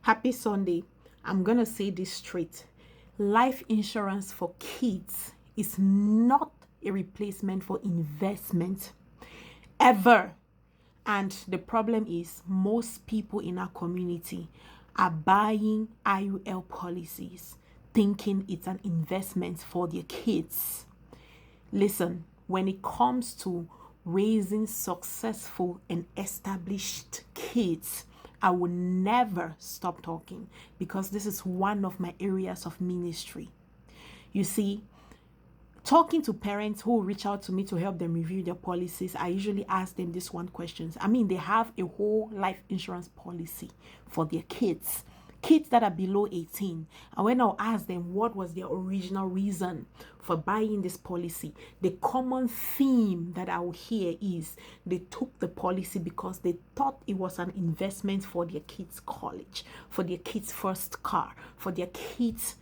Happy Sunday. I'm going to say this straight. Life insurance for kids is not a replacement for investment ever. And the problem is most people in our community are buying IUL policies thinking it's an investment for their kids. Listen, when it comes to raising successful and established kids, I will never stop talking because this is one of my areas of ministry. You see, talking to parents who reach out to me to help them review their policies, I usually ask them this one question. They have a whole life insurance policy for their kids that are below 18. And when I'll ask them what was their original reason for buying this policy, the common theme that I will hear is they took the policy because they thought it was an investment for their kids' college, for their kids' first car, for their kids,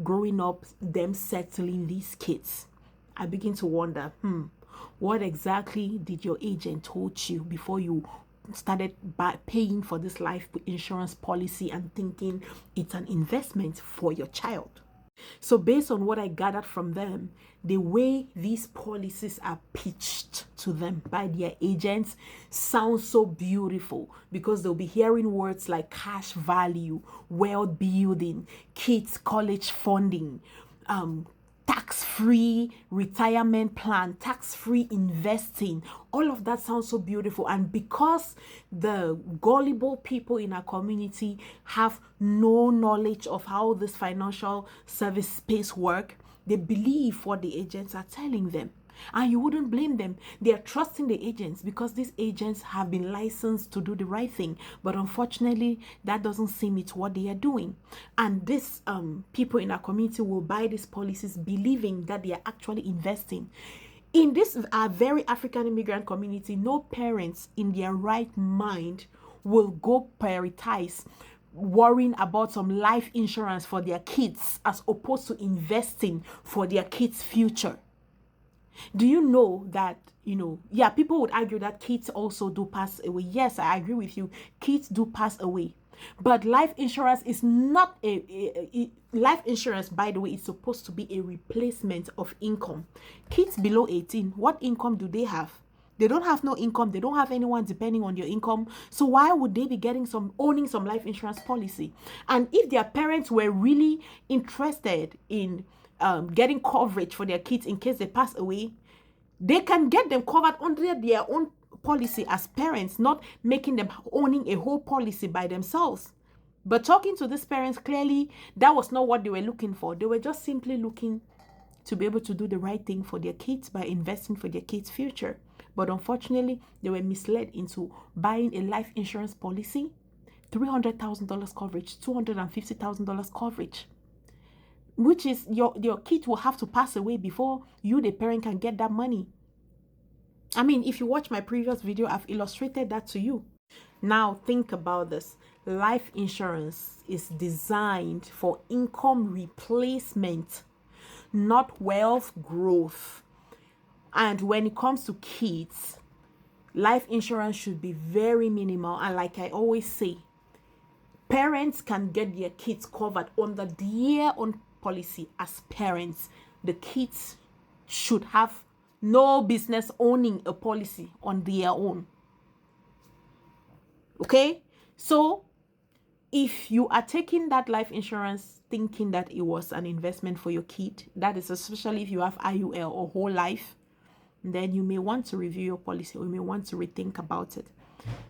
growing up, them settling these kids. I begin to wonder, what exactly did your agent told you before you started paying for this life insurance policy and thinking it's an investment for your child? So based on what I gathered from them, the way these policies are pitched to them by their agents sounds so beautiful because they'll be hearing words like cash value, wealth building, kids college funding, tax-free retirement plan, tax-free investing. All of that sounds so beautiful. And because the gullible people in our community have no knowledge of how this financial service space work, they believe what the agents are telling them. And you wouldn't blame them. They are trusting the agents because these agents have been licensed to do the right thing. But unfortunately, that doesn't seem it's what they are doing. And these people in our community will buy these policies believing that they are actually investing. In this very African immigrant community, no parents in their right mind will go prioritize worrying about some life insurance for their kids as opposed to investing for their kids' future. Do you know that, people would argue that kids also do pass away. Yes, I agree with you. Kids do pass away. But life insurance is not life insurance, by the way, is supposed to be a replacement of income. Kids below 18, what income do they have? They don't have no income. They don't have anyone depending on your income. So why would they be owning some life insurance policy? And if their parents were really interested in getting coverage for their kids in case they pass away, they can get them covered under their own policy as parents, not making them owning a whole policy by themselves. But talking to these parents, clearly that was not what they were looking for. They were just simply looking to be able to do the right thing for their kids by investing for their kids' future. But unfortunately, they were misled into buying a life insurance policy, $300,000 coverage, $250,000 coverage, which is your kid will have to pass away before you, the parent, can get that money. If you watch my previous video, I've illustrated that to you. Now think about this. Life insurance is designed for income replacement, not wealth growth. And when it comes to kids, life insurance should be very minimal. And like I always say, parents can get their kids covered under their own policy as parents. The kids should have no business owning a policy on their own. Okay? So if you are taking that life insurance thinking that it was an investment for your kid, that is especially if you have IUL or whole life, then you may want to review your policy or you may want to rethink about it.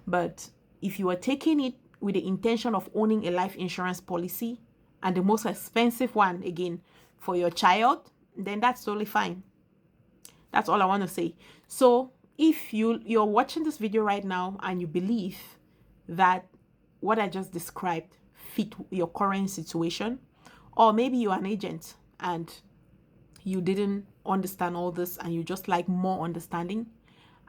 But if you are taking it with the intention of owning a life insurance policy, and the most expensive one, again, for your child, then that's totally fine. That's all I want to say. So if you're watching this video right now and you believe that what I just described fit your current situation, or maybe you're an agent and you didn't understand all this and you just like more understanding,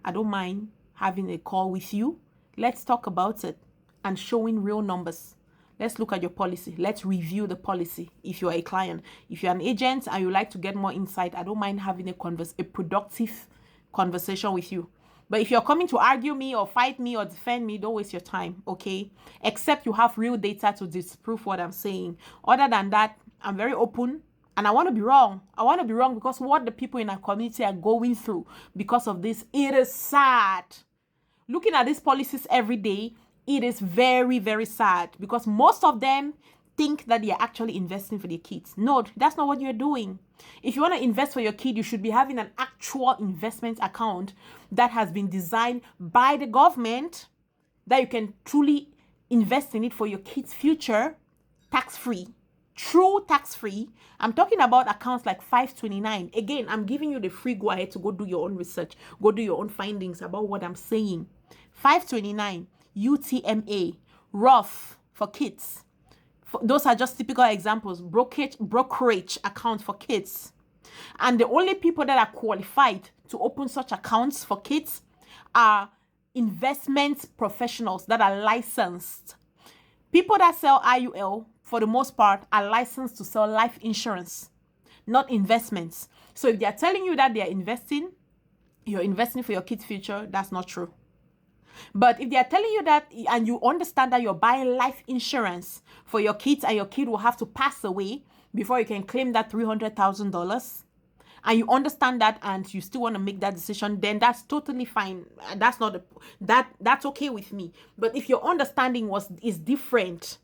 I don't mind having a call with you. Let's talk about it and showing real numbers. Let's look at your policy. Let's review the policy if you're a client. If you're an agent and you like to get more insight, I don't mind having a productive conversation with you. But if you're coming to argue me or fight me or defend me, don't waste your time, okay? Except you have real data to disprove what I'm saying. Other than that, I'm very open and I want to be wrong. I want to be wrong because what the people in our community are going through because of this, it is sad. Looking at these policies every day, it is very, very sad because most of them think that you're actually investing for their kids. No, that's not what you're doing. If you want to invest for your kid, you should be having an actual investment account that has been designed by the government that you can truly invest in it for your kid's future, tax-free. True tax-free. I'm talking about accounts like 529. Again, I'm giving you the free go ahead to go do your own research, go do your own findings about what I'm saying. 529, UTMA, Roth for kids. Those are just typical examples. Brokerage account for kids. And the only people that are qualified to open such accounts for kids are investment professionals that are licensed. People that sell IUL, for the most part, are licensed to sell life insurance, not investments. So if they are telling you that they are investing, you're investing for your kid's future, that's not true. But if they are telling you that and you understand that you're buying life insurance for your kids and your kid will have to pass away before you can claim that $300,000, and you understand that and you still want to make that decision, then that's totally fine. That's not that's okay with me. But if your understanding is different,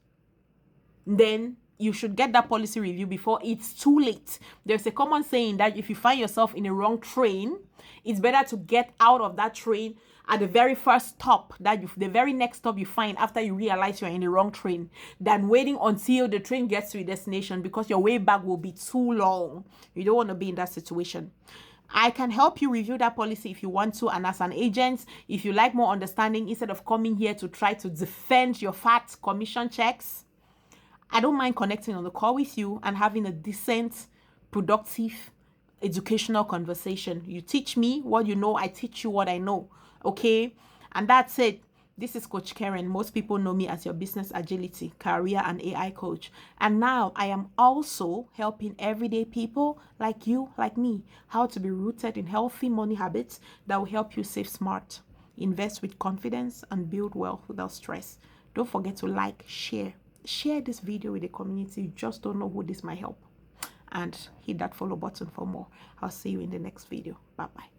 then you should get that policy review before it's too late. There's a common saying that if you find yourself in a wrong train, it's better to get out of that train at the very first stop, the very next stop you find after you realize you're in the wrong train, than waiting until the train gets to your destination, because your way back will be too long. You don't want to be in that situation. I can help you review that policy if you want to, and as an agent, if you like more understanding, instead of coming here to try to defend your fat commission checks, I don't mind connecting on the call with you and having a decent, productive, educational conversation. You teach me what you know, I teach you what I know. Okay? And that's it. This is Coach Karen. Most people know me as your business agility, career, and AI coach. And now I am also helping everyday people like you, like me, how to be rooted in healthy money habits that will help you save smart, invest with confidence, and build wealth without stress. Don't forget to like, share this video with the community. You just don't know who this might help. And hit that follow button for more. I'll see you in the next video. Bye-bye.